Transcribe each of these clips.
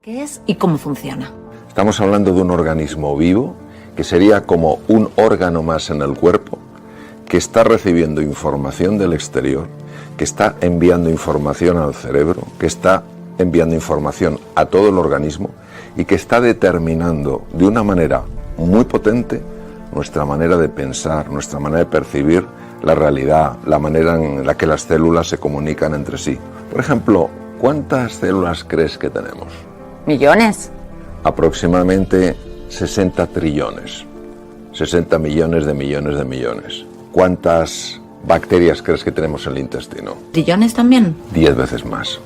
¿Qué es y cómo funciona? Estamos hablando de un organismo vivo que sería como un órgano más en el cuerpo, que está recibiendo información del exterior, que está enviando información al cerebro, que está enviando información a todo el organismo y que está determinando de una manera muy potente nuestra manera de pensar, nuestra manera de percibir la realidad, la manera en la que las células se comunican entre sí. Por ejemplo, ¿cuántas células crees que tenemos? Millones. Aproximadamente 60 trillones, 60 millones de millones de millones. ¿Cuántas bacterias crees que tenemos en el intestino? ¿Trillones también? 10 veces más.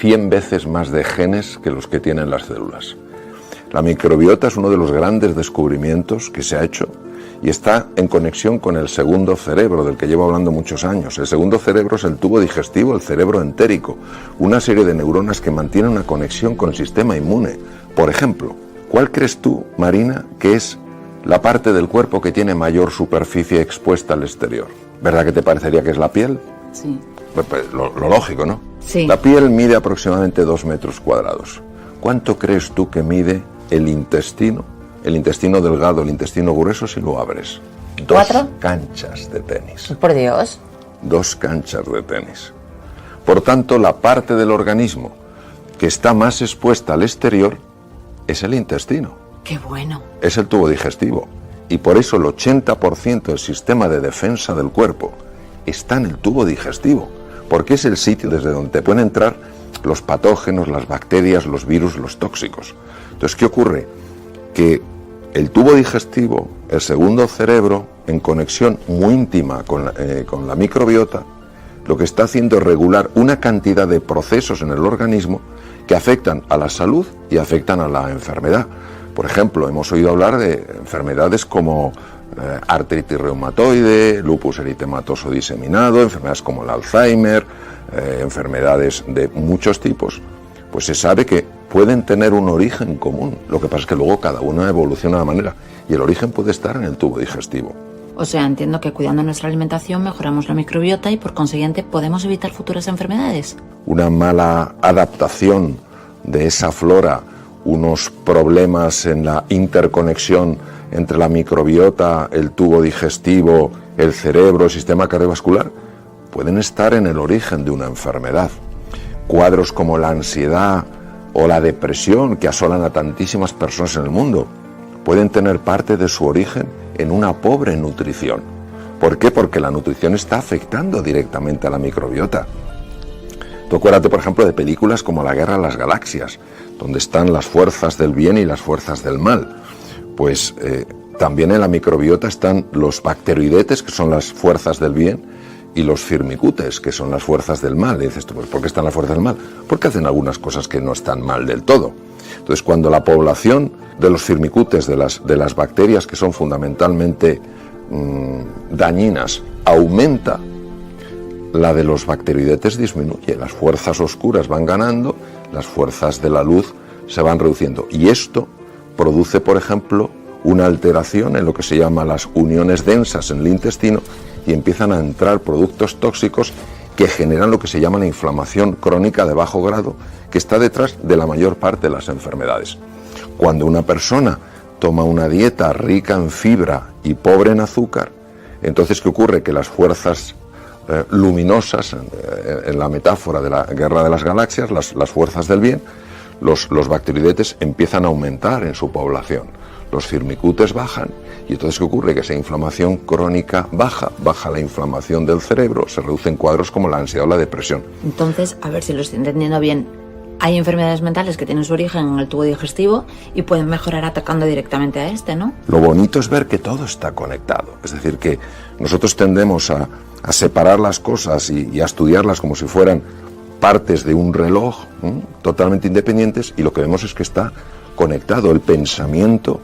100 veces más de genes que los que tienen las células. La microbiota es uno de los grandes descubrimientos que se ha hecho y está en conexión con el segundo cerebro, del que llevo hablando muchos años. El segundo cerebro es el tubo digestivo, el cerebro entérico, una serie de neuronas que mantienen una conexión con el sistema inmune. Por ejemplo, ¿cuál crees tú, Marina, que es la parte del cuerpo que tiene mayor superficie expuesta al exterior? ¿Verdad que te parecería que es la piel? Sí. Pues lo lógico, ¿no? Sí. La piel mide aproximadamente 2 metros cuadrados. ¿Cuánto crees tú que mide el intestino? El intestino delgado, el intestino grueso, si lo abres. 4 canchas de tenis. Por Dios. 2 canchas de tenis. Por tanto, la parte del organismo que está más expuesta al exterior es el intestino. Qué bueno. Es el tubo digestivo. Y por eso el 80% del sistema de defensa del cuerpo está en el tubo digestivo, porque es el sitio desde donde te pueden entrar los patógenos, las bacterias, los virus, los tóxicos. Entonces, ¿qué ocurre? Que el tubo digestivo, el segundo cerebro, en conexión muy íntima con la microbiota, lo que está haciendo es regular una cantidad de procesos en el organismo que afectan a la salud y afectan a la enfermedad. Por ejemplo, hemos oído hablar de enfermedades como artritis reumatoide, lupus eritematoso diseminado, enfermedades como el Alzheimer, enfermedades de muchos tipos. Pues se sabe que pueden tener un origen común. Lo que pasa es que luego cada una evoluciona de manera y el origen puede estar en el tubo digestivo. O sea, entiendo que cuidando nuestra alimentación mejoramos la microbiota y por consiguiente podemos evitar futuras enfermedades. Una mala adaptación de esa flora, unos problemas en la interconexión entre la microbiota, el tubo digestivo, el cerebro, el sistema cardiovascular, pueden estar en el origen de una enfermedad. Cuadros como la ansiedad o la depresión que asolan a tantísimas personas en el mundo pueden tener parte de su origen en una pobre nutrición. ¿Por qué? Porque la nutrición está afectando directamente a la microbiota. Tú acuérdate, por ejemplo, de películas como La Guerra de las Galaxias, donde están las fuerzas del bien y las fuerzas del mal. Pues también en la microbiota están los bacteroidetes, que son las fuerzas del bien, y los firmicutes, que son las fuerzas del mal. Y dices tú, pues ¿por qué están las fuerzas del mal? Porque hacen algunas cosas que no están mal del todo. Entonces, cuando la población de los firmicutes, de las bacterias que son fundamentalmente dañinas, aumenta, la de los bacteroidetes disminuye. Las fuerzas oscuras van ganando, las fuerzas de la luz se van reduciendo. Y esto produce, por ejemplo, una alteración en lo que se llama las uniones densas en el intestino y empiezan a entrar productos tóxicos que generan lo que se llama la inflamación crónica de bajo grado, que está detrás de la mayor parte de las enfermedades. Cuando una persona toma una dieta rica en fibra y pobre en azúcar, entonces ¿qué ocurre? Que las fuerzas luminosas, en la metáfora de la Guerra de las Galaxias, las fuerzas del bien, los bacteroidetes empiezan a aumentar en su población. Los firmicutes bajan y entonces ¿qué ocurre? Que esa inflamación crónica baja la inflamación del cerebro, se reducen cuadros como la ansiedad o la depresión. Entonces, a ver si lo estoy entendiendo bien, hay enfermedades mentales que tienen su origen en el tubo digestivo y pueden mejorar atacando directamente a este, ¿no? Lo bonito es ver que todo está conectado, es decir, que nosotros tendemos a separar las cosas y a estudiarlas como si fueran partes de un reloj, totalmente independientes, y lo que vemos es que está conectado. El pensamiento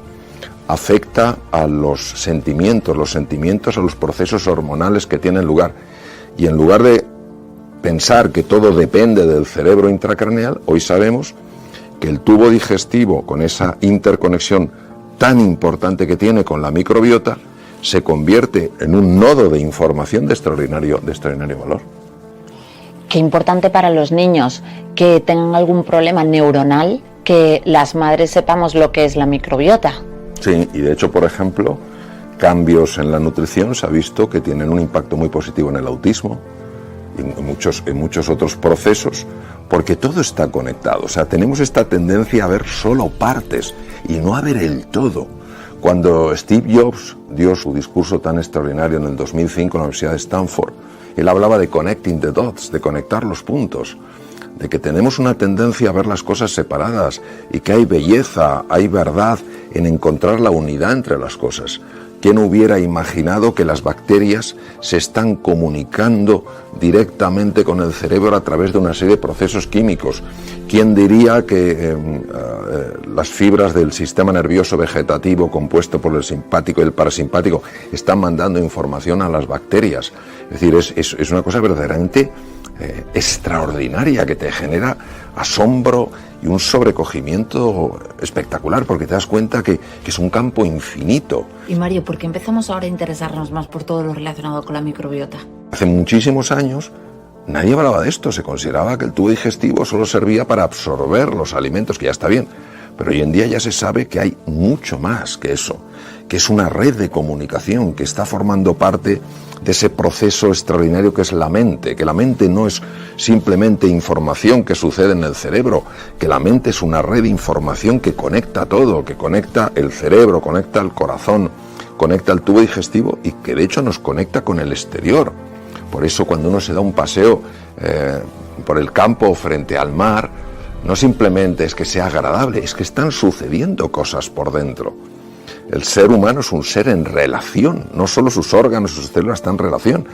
afecta a los sentimientos a los procesos hormonales que tienen lugar, y en lugar de pensar que todo depende del cerebro intracraneal, hoy sabemos que el tubo digestivo, con esa interconexión tan importante que tiene con la microbiota, se convierte en un nodo de información de extraordinario valor. Qué importante para los niños que tengan algún problema neuronal que las madres sepamos lo que es la microbiota. Sí, y de hecho, por ejemplo, cambios en la nutrición se ha visto que tienen un impacto muy positivo en el autismo y en muchos otros procesos, porque todo está conectado. O sea, tenemos esta tendencia a ver solo partes y no a ver el todo. Cuando Steve Jobs dio su discurso tan extraordinario en el 2005 en la Universidad de Stanford, él hablaba de connecting the dots, de conectar los puntos, de que tenemos una tendencia a ver las cosas separadas y que hay belleza, hay verdad en encontrar la unidad entre las cosas. ¿Quién hubiera imaginado que las bacterias se están comunicando directamente con el cerebro a través de una serie de procesos químicos? ¿Quién diría que las fibras del sistema nervioso vegetativo compuesto por el simpático y el parasimpático están mandando información a las bacterias? Es decir, es una cosa verdaderamente extraordinaria que te genera asombro y un sobrecogimiento espectacular, porque te das cuenta que es un campo infinito. Y Mario, ¿por qué empezamos ahora a interesarnos más por todo lo relacionado con la microbiota? Hace muchísimos años nadie hablaba de esto, se consideraba que el tubo digestivo solo servía para absorber los alimentos, que ya está bien, pero hoy en día ya se sabe que hay mucho más que eso, que es una red de comunicación que está formando parte de ese proceso extraordinario que es la mente, que la mente no es simplemente información que sucede en el cerebro, que la mente es una red de información que conecta todo, que conecta el cerebro, conecta el corazón, conecta el tubo digestivo y que de hecho nos conecta con el exterior. Por eso cuando uno se da un paseo por el campo frente al mar, no simplemente es que sea agradable, es que están sucediendo cosas por dentro. El ser humano es un ser en relación, no solo sus órganos, sus células están en relación,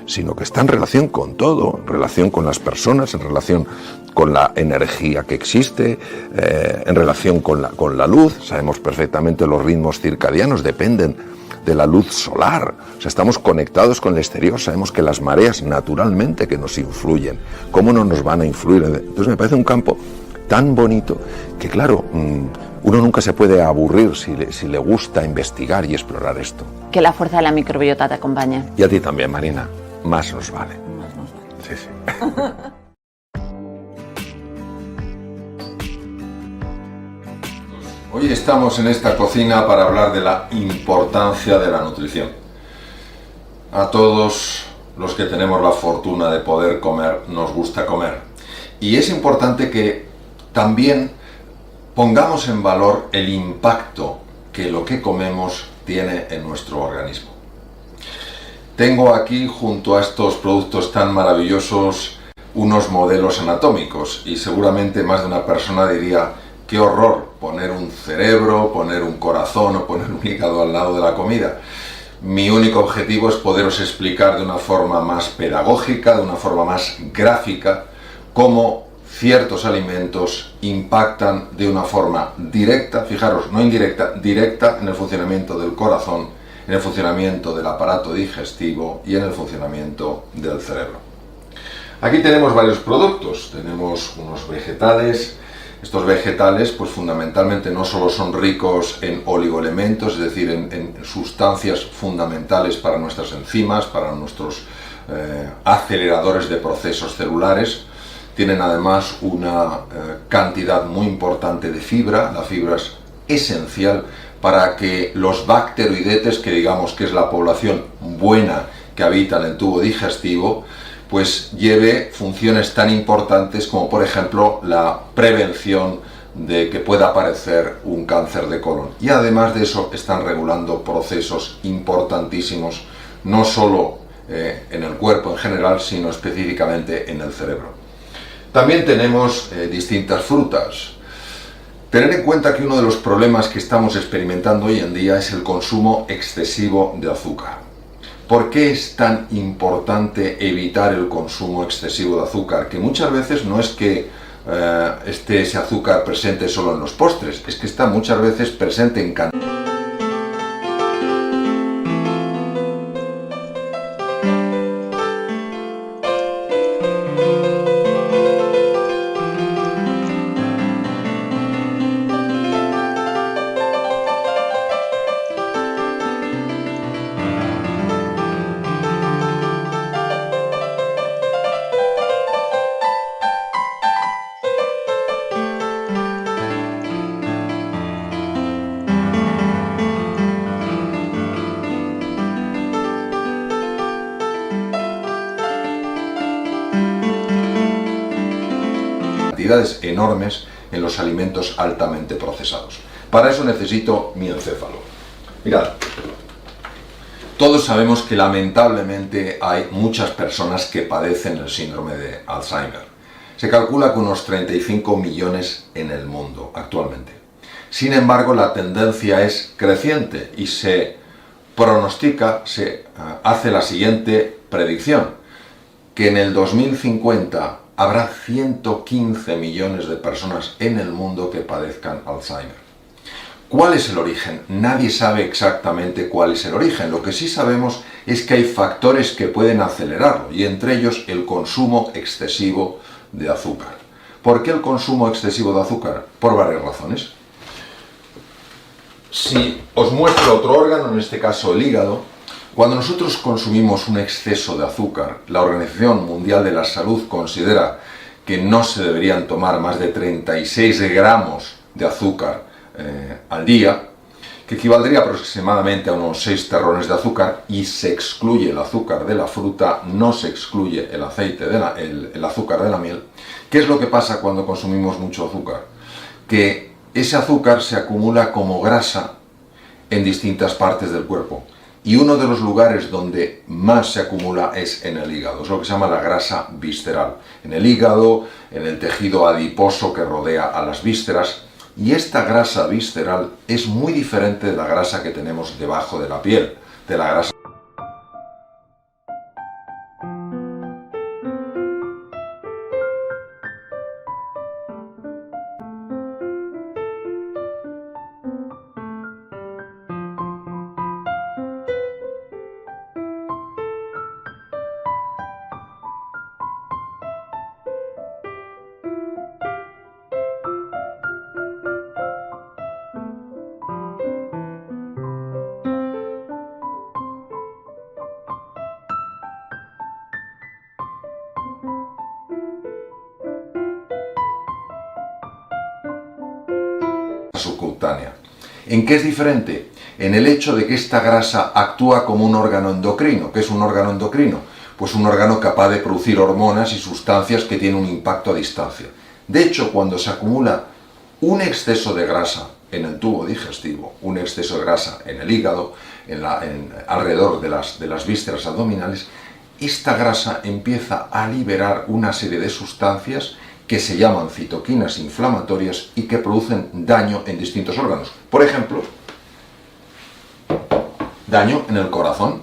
sino que está en relación con todo, en relación con las personas, en relación con la energía que existe, en relación con la luz. Sabemos perfectamente los ritmos circadianos dependen de la luz solar. O sea, estamos conectados con el exterior, sabemos que las mareas naturalmente que nos influyen, ¿cómo no nos van a influir? Entonces me parece un campo tan bonito que, claro, uno nunca se puede aburrir si le gusta investigar y explorar esto. Que la fuerza de la microbiota te acompañe. Y a ti también, Marina. Más nos vale. Más nos vale. Sí, sí. Hoy estamos en esta cocina para hablar de la importancia de la nutrición. A todos los que tenemos la fortuna de poder comer, nos gusta comer. Y es importante que también pongamos en valor el impacto que lo que comemos tiene en nuestro organismo. Tengo aquí, junto a estos productos tan maravillosos, unos modelos anatómicos y seguramente más de una persona diría: qué horror poner un cerebro, poner un corazón o poner un hígado al lado de la comida. Mi único objetivo es poderos explicar de una forma más pedagógica, de una forma más gráfica, cómo ciertos alimentos impactan de una forma directa, fijaros, no indirecta, directa en el funcionamiento del corazón, en el funcionamiento del aparato digestivo y en el funcionamiento del cerebro. Aquí tenemos varios productos, tenemos unos vegetales. Estos vegetales, pues fundamentalmente no solo son ricos en oligoelementos, es decir, en sustancias fundamentales para nuestras enzimas, para nuestros aceleradores de procesos celulares, tienen además una cantidad muy importante de fibra. La fibra es esencial para que los bacteroidetes, que digamos que es la población buena que habita en el tubo digestivo, pues lleve funciones tan importantes como, por ejemplo, la prevención de que pueda aparecer un cáncer de colon. Y además de eso están regulando procesos importantísimos, no solo en el cuerpo en general, sino específicamente en el cerebro. También tenemos distintas frutas. Tener en cuenta que uno de los problemas que estamos experimentando hoy en día es el consumo excesivo de azúcar. ¿Por qué es tan importante evitar el consumo excesivo de azúcar? Que muchas veces no es que esté ese azúcar presente solo en los postres, es que está muchas veces presente en cantidad. cantidades enormes en los alimentos altamente procesados. Para eso necesito mi encéfalo. Mirad, todos sabemos que lamentablemente hay muchas personas que padecen el síndrome de Alzheimer. Se calcula que unos 35 millones en el mundo actualmente. Sin embargo, la tendencia es creciente y se pronostica, se hace la siguiente predicción, que en el 2050 habrá 115 millones de personas en el mundo que padezcan Alzheimer. ¿Cuál es el origen? Nadie sabe exactamente cuál es el origen. Lo que sí sabemos es que hay factores que pueden acelerarlo, y entre ellos el consumo excesivo de azúcar. ¿Por qué el consumo excesivo de azúcar? Por varias razones. Si os muestro otro órgano, en este caso el hígado, cuando nosotros consumimos un exceso de azúcar, la Organización Mundial de la Salud considera que no se deberían tomar más de 36 gramos de azúcar al día, que equivaldría aproximadamente a unos 6 terrones de azúcar, y se excluye el azúcar de la fruta, no se excluye el azúcar de la miel. ¿Qué es lo que pasa cuando consumimos mucho azúcar? Que ese azúcar se acumula como grasa en distintas partes del cuerpo, y uno de los lugares donde más se acumula es en el hígado. Es lo que se llama la grasa visceral. En el hígado, en el tejido adiposo que rodea a las vísceras. Y esta grasa visceral es muy diferente de la grasa que tenemos debajo de la piel, de la grasa subcutánea. ¿En qué es diferente? En el hecho de que esta grasa actúa como un órgano endocrino. ¿Qué es un órgano endocrino? Pues un órgano capaz de producir hormonas y sustancias que tienen un impacto a distancia. De hecho, cuando se acumula un exceso de grasa en el tubo digestivo, un exceso de grasa en el hígado, alrededor de las vísceras abdominales, esta grasa empieza a liberar una serie de sustancias que se llaman citoquinas inflamatorias y que producen daño en distintos órganos. Por ejemplo, daño en el corazón.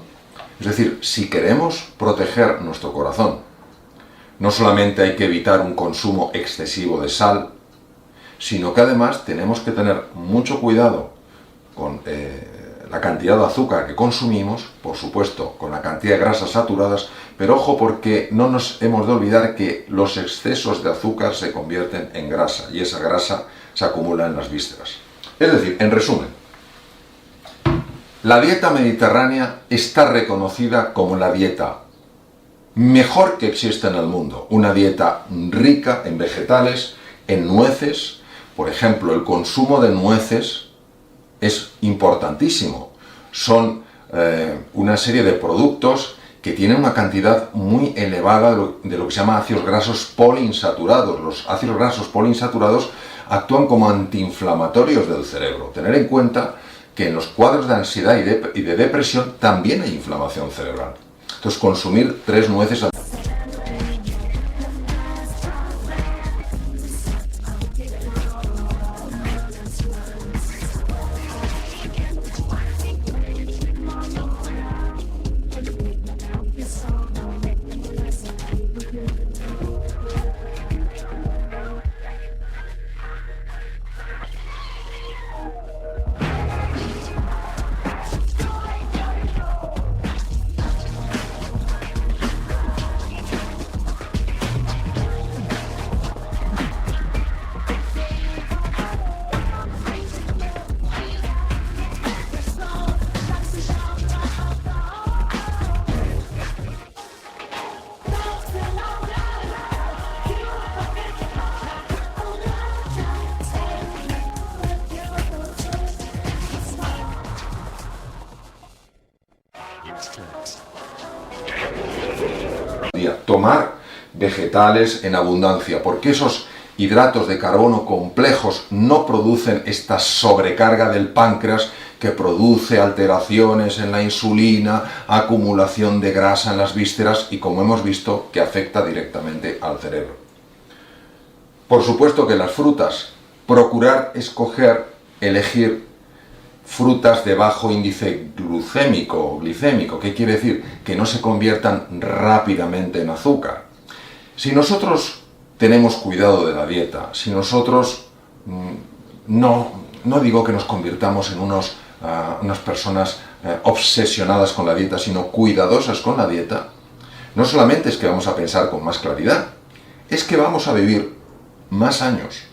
Es decir, si queremos proteger nuestro corazón, no solamente hay que evitar un consumo excesivo de sal, sino que además tenemos que tener mucho cuidado con la cantidad de azúcar que consumimos, por supuesto, con la cantidad de grasas saturadas, pero ojo, porque no nos hemos de olvidar que los excesos de azúcar se convierten en grasa, y esa grasa se acumula en las vísceras. Es decir, en resumen, la dieta mediterránea está reconocida como la dieta mejor que existe en el mundo, una dieta rica en vegetales, en nueces. Por ejemplo, el consumo de nueces es importantísimo. Son una serie de productos que tienen una cantidad muy elevada de lo que se llama ácidos grasos poliinsaturados. Los ácidos grasos poliinsaturados actúan como antiinflamatorios del cerebro. Tener en cuenta que en los cuadros de ansiedad y de depresión también hay inflamación cerebral. Entonces, consumir 3 nueces al día. Tomar vegetales en abundancia, porque esos hidratos de carbono complejos no producen esta sobrecarga del páncreas que produce alteraciones en la insulina, acumulación de grasa en las vísceras y, como hemos visto, que afecta directamente al cerebro. Por supuesto que las frutas, procurar elegir frutas de bajo índice glucémico o glicémico. ¿Qué quiere decir? Que no se conviertan rápidamente en azúcar. Si nosotros tenemos cuidado de la dieta, si nosotros no digo que nos convirtamos en unas personas obsesionadas con la dieta, sino cuidadosas con la dieta, no solamente es que vamos a pensar con más claridad, es que vamos a vivir más años.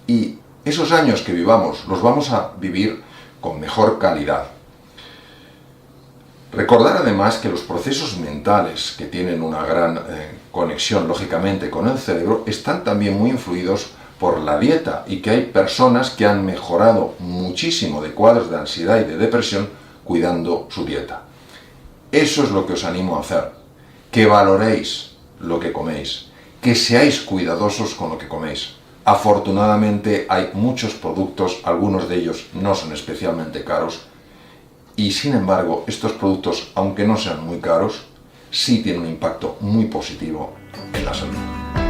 Y esos años que vivamos los vamos a vivir con mejor calidad. Recordar además que los procesos mentales, que tienen una gran conexión lógicamente con el cerebro, están también muy influidos por la dieta y que hay personas que han mejorado muchísimo de cuadros de ansiedad y de depresión cuidando su dieta. Eso es lo que os animo a hacer, que valoréis lo que coméis, que seáis cuidadosos con lo que coméis. Afortunadamente hay muchos productos, algunos de ellos no son especialmente caros, y sin embargo estos productos, aunque no sean muy caros, sí tienen un impacto muy positivo en la salud.